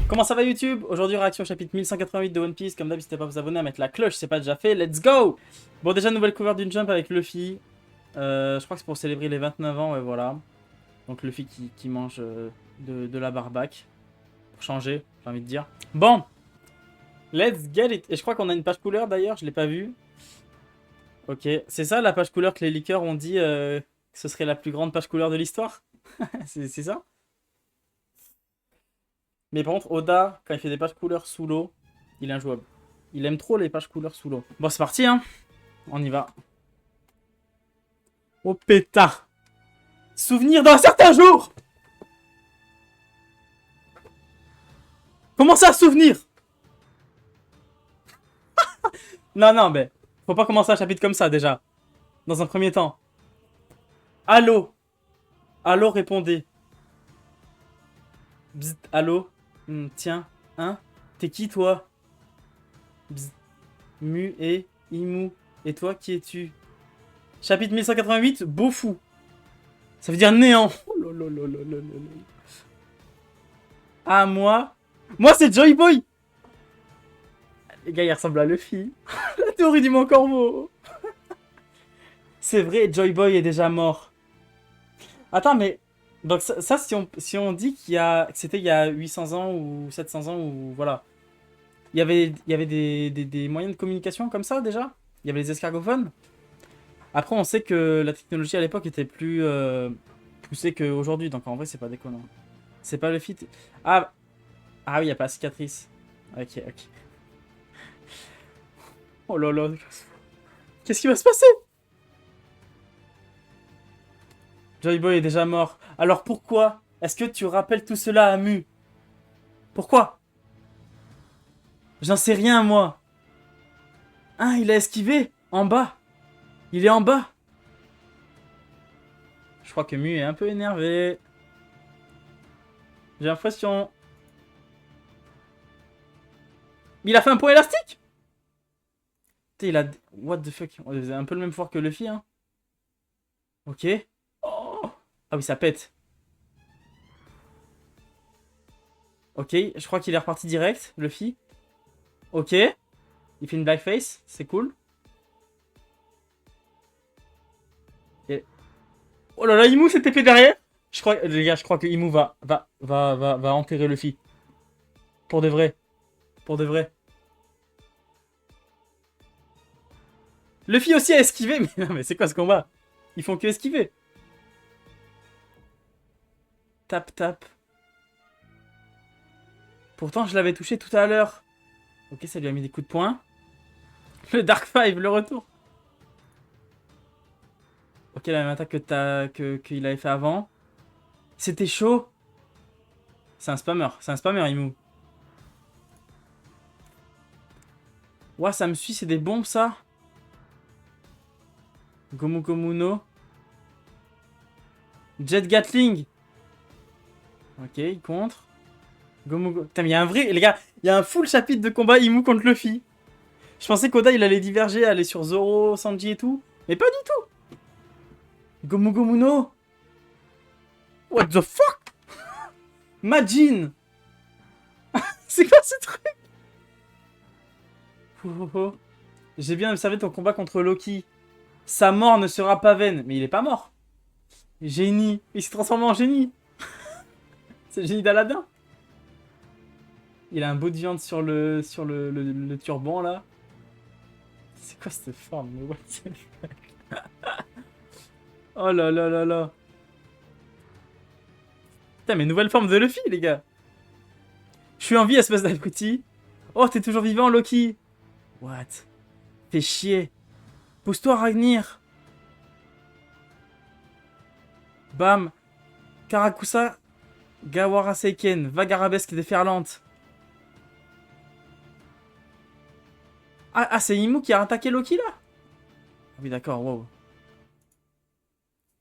Comment ça va YouTube? Aujourd'hui réaction au chapitre 1188 de One Piece. Comme d'hab, n'hésitez pas à vous abonner, à mettre la cloche, c'est pas déjà fait. Let's go! Bon, déjà nouvelle cover d'une Jump avec Luffy. Je crois que c'est pour célébrer les 29 ans, ouais voilà. Donc Luffy qui mange de la barbac. Pour changer, j'ai envie de dire. Bon! Let's get it! Et je crois qu'on a une page couleur d'ailleurs, je l'ai pas vue. Ok, c'est ça la page couleur que les leakers ont dit que ce serait la plus grande page couleur de l'histoire? C'est ça? Mais par contre, Oda, quand il fait des pages couleurs sous l'eau, il est injouable. Il aime trop les pages couleurs sous l'eau. Bon, c'est parti, hein. On y va. Oh pétard. Souvenir d'un certain jour. Comment ça, souvenir? Non, non, mais faut pas commencer un chapitre comme ça, déjà. Dans un premier temps. Allô. Allô, répondez. Bzz, allô. Tiens, hein. T'es qui, toi? Bzz. Mu et Imu. Et toi, qui es-tu? Chapitre 1188, beau fou. Ça veut dire néant. Oh lolololololol. Ah, moi? Moi, c'est Joy Boy. Les gars, il ressemble à Luffy. La théorie du Mont Corbeau. C'est vrai, Joy Boy est déjà mort. Attends, mais... Donc ça si on dit que c'était il y a 800 ans ou 700 ans ou voilà. Il y avait des moyens de communication comme ça déjà? Il y avait les escargophones? Après, on sait que la technologie à l'époque était plus poussée qu'aujourd'hui, donc en vrai, c'est pas déconnant. C'est pas le fit. Ah, ah oui, il n'y a pas la cicatrice. Ok, ok. Oh là là. Qu'est-ce qui va se passer? Joy Boy est déjà mort. Alors pourquoi est-ce que tu rappelles tout cela à Mu? Pourquoi? J'en sais rien, moi. Ah, il a esquivé. En bas. Il est en bas. Je crois que Mu est un peu énervé. J'ai l'impression. Il a fait un point élastique? Putain, il a... What the fuck? C'est un peu le même fort que Luffy, hein. Ok. Oh. Ah oui, ça pète. Ok, je crois qu'il est reparti direct, Luffy. Ok. Il fait une blackface, c'est cool. Et... Oh là là, Imu s'est épée derrière. Je crois, les gars, je crois que Imu va enterrer Luffy. Pour de vrai. Pour de vrai. Luffy aussi a esquivé, mais non, mais c'est quoi ce combat? Ils font que esquiver. Tap, tap. Pourtant, je l'avais touché tout à l'heure. Ok, ça lui a mis des coups de poing. Le Dark Five, le retour. Ok, la même attaque qu'il avait fait avant. C'était chaud. C'est un spammer, Imu. Ouah, ça me suit, c'est des bombes, ça. Gomu Gomu no. Jet Gatling. Ok, il contre. Gomu Go... Putain, mais il y a un vrai... Les gars, il y a un full chapitre de combat Imu contre Luffy. Je pensais qu'Oda, il allait diverger, aller sur Zoro, Sanji et tout. Mais pas du tout. Gomu Gomu no. What the fuck? Majin. C'est quoi ce truc? Oh, oh, oh. J'ai bien observé ton combat contre Loki. Sa mort ne sera pas vaine. Mais il est pas mort. Génie. Il s'est transformé en génie. C'est le génie d'Aladin. Il a un bout de viande sur le turban là. C'est quoi cette forme? Mais what the fuck? Oh là là là là. Putain, mais nouvelle forme de Luffy, les gars. Je suis en vie, espèce d'abruti. Oh, t'es toujours vivant, Loki. What? Fais chier. Pousse-toi, Ragnir. Bam. Karakusa. Gawara Seiken. Vague arabesque déferlante. Ah, c'est Imu qui a attaqué Loki, là? Ah oui, d'accord, wow.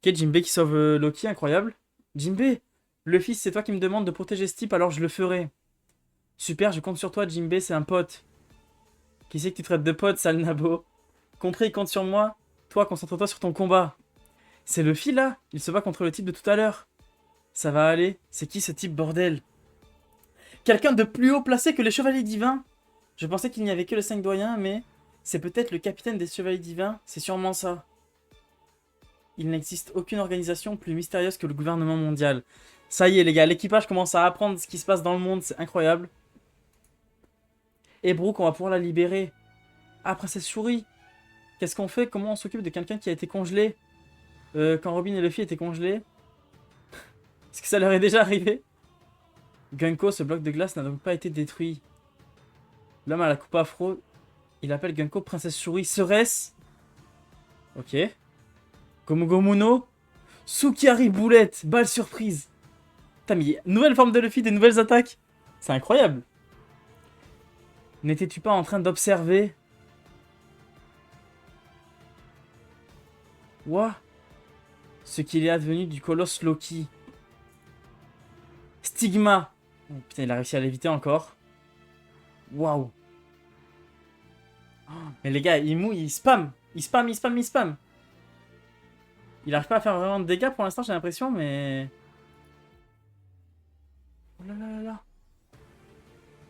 Ok, Jinbei qui sauve Loki, incroyable. Jinbei, le fils, c'est toi qui me demande de protéger ce type, alors je le ferai. Super, je compte sur toi, Jinbei, c'est un pote. Qui c'est que tu traites de pote, sale nabo? Compris, compte sur moi. Toi, concentre-toi sur ton combat. C'est Luffy, là? Il se bat contre le type de tout à l'heure. Ça va aller. C'est qui ce type, bordel? Quelqu'un de plus haut placé que les chevaliers divins. Je pensais qu'il n'y avait que les 5 doyens, mais c'est peut-être le capitaine des chevaliers divins. C'est sûrement ça. Il n'existe aucune organisation plus mystérieuse que le gouvernement mondial. Ça y est, les gars, l'équipage commence à apprendre ce qui se passe dans le monde. C'est incroyable. Et Brooke, on va pouvoir la libérer. Ah, Princesse Shuri. Qu'est-ce qu'on fait? Comment on s'occupe de quelqu'un qui a été congelé? Quand Robin et Luffy étaient congelés. Est-ce que ça leur est déjà arrivé? Gunko, ce bloc de glace n'a donc pas été détruit. L'homme à la coupe afro, il appelle Gunko Princesse Shuri. Serait-ce? Ok. Gomu-Gomu-no. Sukiyari boulette. Balle surprise. T'as mis nouvelle forme de Luffy, des nouvelles attaques. C'est incroyable. N'étais-tu pas en train d'observer? Ouah. Ce qu'il est advenu du colosse Loki. Stigma. Oh, putain, il a réussi à l'éviter encore. Waouh. Oh, mais les gars, il spam. Il spam, il spam, il spam. Il arrive pas à faire vraiment de dégâts pour l'instant, j'ai l'impression, mais... Oh là là là là.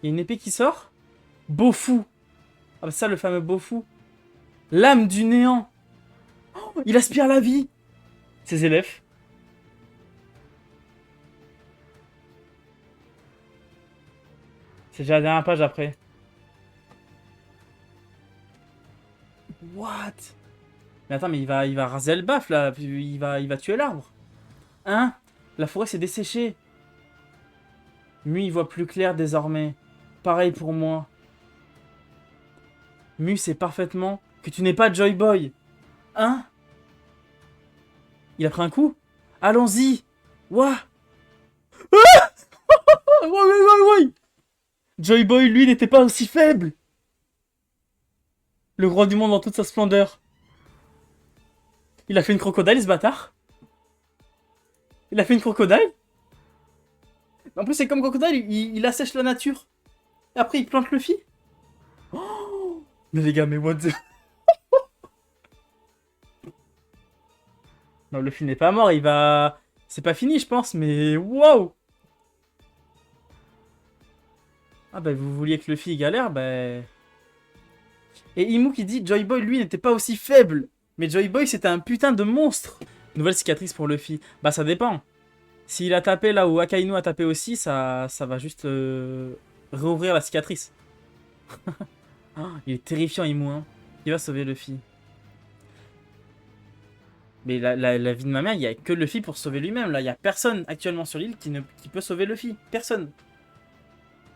Il y a une épée qui sort. Bofu. Ah bah ça, le fameux Bofu. Lame du néant. Oh, il aspire la vie. Ses élèves. C'est déjà la dernière page après. What? Mais attends, mais il va raser le baf là. Il va tuer l'arbre. Hein? La forêt s'est desséchée. Mu, il voit plus clair désormais. Pareil pour moi. Mu sait parfaitement que tu n'es pas Joy Boy. Hein? Il a pris un coup? Allons-y! Ouah! Ah! Ouais. Joy Boy, lui, n'était pas aussi faible! Le roi du monde dans toute sa splendeur. Il a fait une crocodile, ce bâtard? Il a fait une crocodile? En plus, c'est comme crocodile, il assèche la nature. Et après, il plante le Luffy. Oh, mais les gars, mais what the... Non, le Luffy n'est pas mort, il va... C'est pas fini, je pense, mais waouh! Ah bah, vous vouliez que Luffy galère, bah... Et Imu qui dit Joy Boy, lui, n'était pas aussi faible. Mais Joy Boy, c'était un putain de monstre. Nouvelle cicatrice pour Luffy. Bah, ça dépend. S'il a tapé là où Akainu a tapé aussi, ça va juste réouvrir la cicatrice. Oh, il est terrifiant, Imu. Hein. Il va sauver Luffy. Mais la vie de ma mère, il n'y a que Luffy pour sauver lui-même. Là, il n'y a personne actuellement sur l'île qui peut sauver Luffy. Personne.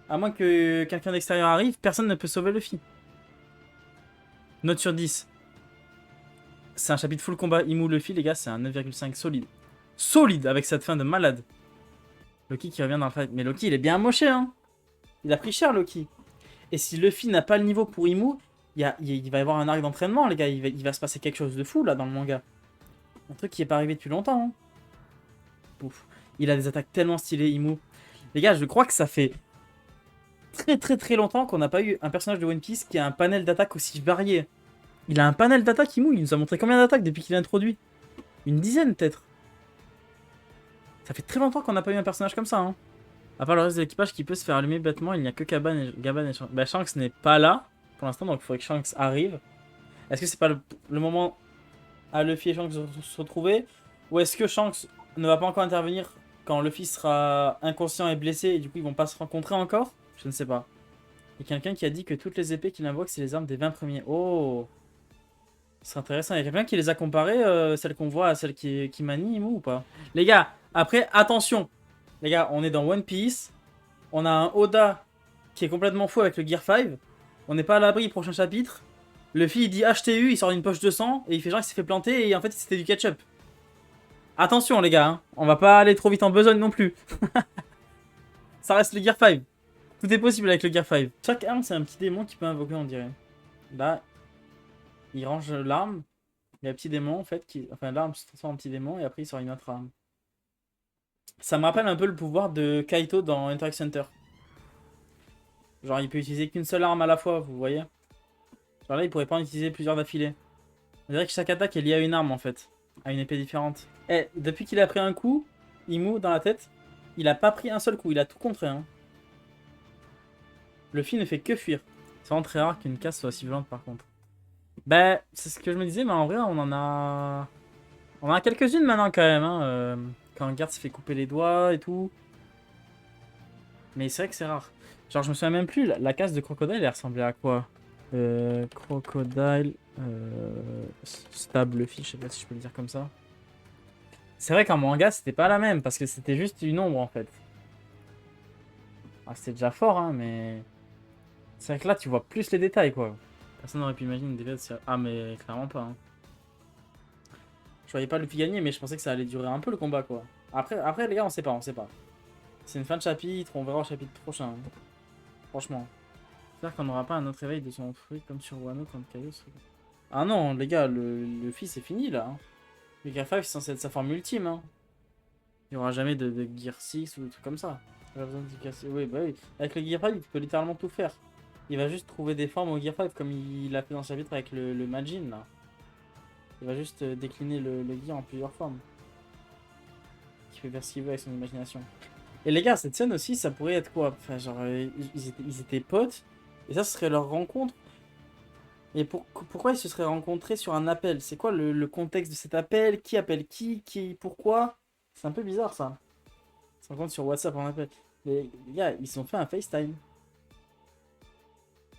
À moins que quelqu'un d'extérieur arrive, personne ne peut sauver Luffy. Note sur 10. C'est un chapitre full combat Imu Luffy, les gars, c'est un 9,5 solide. Solide avec cette fin de malade. Loki qui revient dans le fight. Mais Loki, il est bien amoché, hein. Il a pris cher, Loki. Et si Luffy n'a pas le niveau pour Imu, il va y avoir un arc d'entraînement, les gars. Il va se passer quelque chose de fou, là, dans le manga. Un truc qui n'est pas arrivé depuis longtemps. Hein. Ouf. Il a des attaques tellement stylées, Imu. Les gars, je crois que ça fait très longtemps qu'on n'a pas eu un personnage de One Piece qui a un panel d'attaques aussi varié. Il a un panel d'attaques, Imu. Il nous a montré combien d'attaques depuis qu'il est introduit? Une dizaine, peut-être. Ça fait très longtemps qu'on n'a pas eu un personnage comme ça. Hein. À part le reste de l'équipage qui peut se faire allumer bêtement, il n'y a que Gaban et Shanks. Bah, Shanks n'est pas là pour l'instant, donc il faudrait que Shanks arrive. Est-ce que c'est pas le moment à Luffy et Shanks de se retrouver? Ou est-ce que Shanks ne va pas encore intervenir quand Luffy sera inconscient et blessé et du coup ils vont pas se rencontrer encore? Je ne sais pas. Il y a quelqu'un qui a dit que toutes les épées qu'il invoque, c'est les armes des 20 premiers. Oh! C'est intéressant. Il y a quelqu'un qui les a comparées, celles qu'on voit à celles qui manient Imu ou pas? Les gars, après, attention. Les gars, on est dans One Piece. On a un Oda qui est complètement fou avec le Gear 5. On n'est pas à l'abri, prochain chapitre. Luffy, il dit HTU, il sort une poche de sang et il fait genre qu'il s'est fait planter et en fait c'était du ketchup. Attention les gars, hein. On va pas aller trop vite en besogne non plus. Ça reste le Gear 5. Tout est possible avec le Gear 5. Chaque arme, c'est un petit démon qui peut invoquer, on dirait. Là, il range l'arme. Il y a un petit démon en fait. Enfin, l'arme se transforme en petit démon et après il sort une autre arme. Ça me rappelle un peu le pouvoir de Kaito dans Hunter x Hunter. Genre, il peut utiliser qu'une seule arme à la fois, vous voyez. Genre là, il pourrait pas en utiliser plusieurs d'affilée. On dirait que chaque attaque est liée à une arme en fait. À une épée différente. Eh, depuis qu'il a pris un coup, Imu dans la tête, il a pas pris un seul coup, il a tout contré. Hein. Luffy ne fait que fuir. C'est vraiment très rare qu'une casse soit aussi violente par contre. Bah, c'est ce que je me disais, mais en vrai, on en a... On en a quelques-unes maintenant quand même, hein. Quand un garde se fait couper les doigts et tout. Mais c'est vrai que c'est rare. Genre, je me souviens même plus, la casse de Crocodile, elle ressemblait à quoi? Crocodile... Stab Luffy, je sais pas si je peux le dire comme ça. C'est vrai qu'en manga, c'était pas la même, parce que c'était juste une ombre en fait. Ah, c'était déjà fort, hein, mais... C'est vrai que là, tu vois plus les détails, quoi. Personne n'aurait pu imaginer une défaite. Ah, mais clairement pas, hein. Je voyais pas Luffy gagner, mais je pensais que ça allait durer un peu le combat, quoi. Après les gars, on sait pas, on sait pas. C'est une fin de chapitre, on verra au chapitre prochain. Franchement. J'espère qu'on n'aura pas un autre réveil de son fruit comme sur Wano quand Kaido serait... Ah non, les gars, le Luffy, c'est fini, là. Hein. Le Gear 5, c'est censé être sa forme ultime, hein. Il n'y aura jamais de Gear 6 ou des trucs comme ça. Pas besoin de Gear 6. Oui, bah oui. Avec le Gear 5, il peut littéralement tout faire. Il va juste trouver des formes au Gear 5 comme il a fait dans le chapitre avec le Majin, là. Il va juste décliner le Gear en plusieurs formes. Il peut faire ce qu'il veut avec son imagination. Et les gars, cette scène aussi, ça pourrait être quoi? Enfin, genre, ils étaient potes, et ça, ce serait leur rencontre. Et pourquoi ils se seraient rencontrés sur un appel? C'est quoi le contexte de cet appel? Qui appelle qui, pourquoi? C'est un peu bizarre, ça. Ils se rencontrent sur WhatsApp en appel. Les gars, ils se sont fait un FaceTime.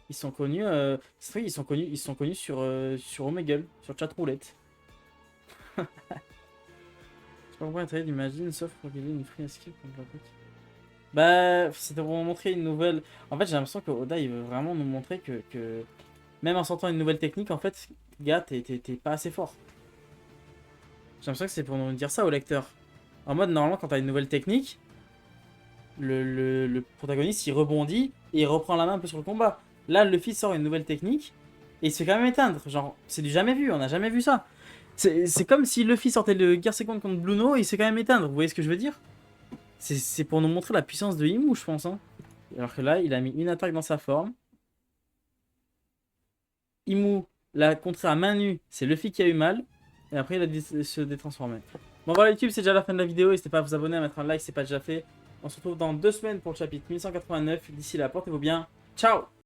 Ils sont connus, c'est vrai, ils sont connus sur Omegle, sur Chatroulette. Je sais pas pourquoi l'intérêt d'Imagine, sauf pour qu'il y ait une free skill contre la pote. Bah, c'était pour montrer une nouvelle... En fait, j'ai l'impression que Oda, il veut vraiment nous montrer que... Même en sortant une nouvelle technique, en fait, gars, t'es pas assez fort. J'ai l'impression que c'est pour nous dire ça au lecteur. En mode, normalement, quand t'as une nouvelle technique, le protagoniste, il rebondit et il reprend la main un peu sur le combat. Là, Luffy sort une nouvelle technique et il se fait quand même éteindre. Genre, c'est du jamais vu, on n'a jamais vu ça. C'est comme si Luffy sortait le Gear Second contre Bluno et il se fait quand même éteindre. Vous voyez ce que je veux dire? C'est pour nous montrer la puissance de Imu, je pense. Hein. Alors que là, il a mis une attaque dans sa forme. Imu l'a contré à main nue, c'est Luffy qui a eu mal. Et après, il a se détransformé. Bon voilà YouTube, c'est déjà la fin de la vidéo. N'hésitez pas à vous abonner, à mettre un like si ce n'est pas déjà fait. On se retrouve dans 2 semaines pour le chapitre 1189. D'ici là, portez-vous bien. Ciao!